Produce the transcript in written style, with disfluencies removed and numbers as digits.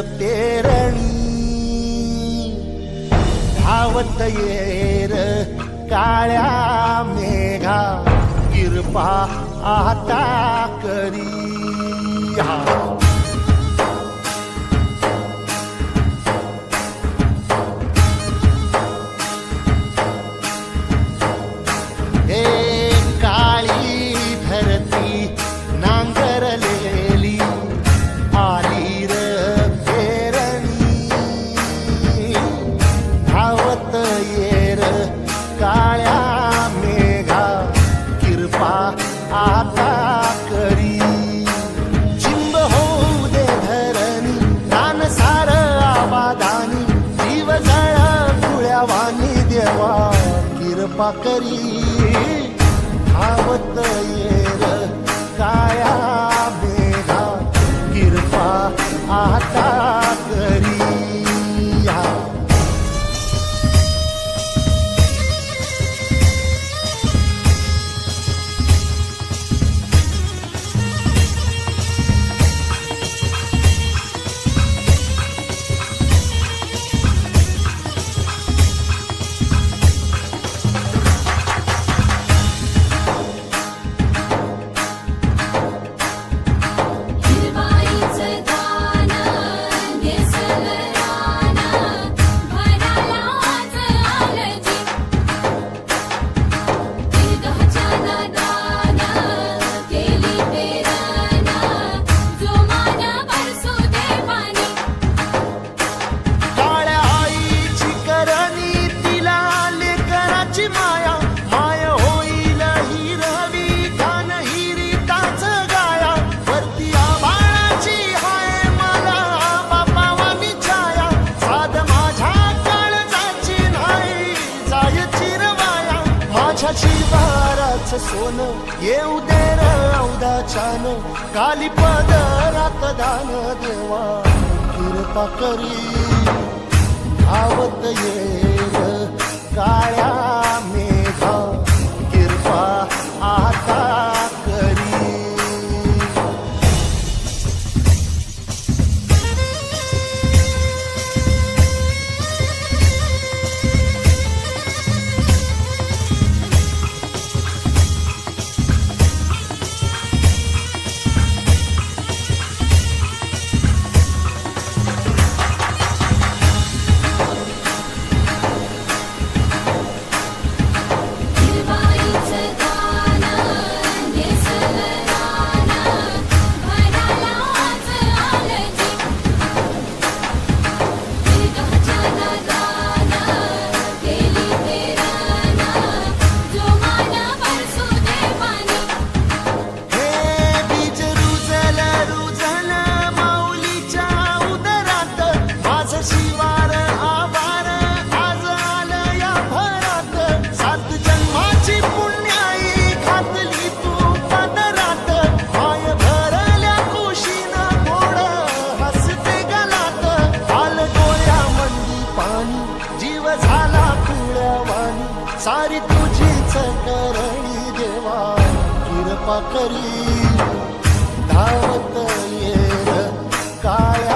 पेरणी धावत येर काळ्या मेघा कृपा आता करी आता करी चिंब होऊ दे धरणी रान सार आबादानी जीव जळ फुळ्यावानी देवा कृपा करी धावत येर काळ्या मेघा कृपा आता करी सोन येऊ दे औदाच्यान काली पदरात दान देवा कृपा करी धावत येर काळ्या मेघा कृपा आता करी सारी तुझीच करणी देवा कृपा करी धावत येर काळ्या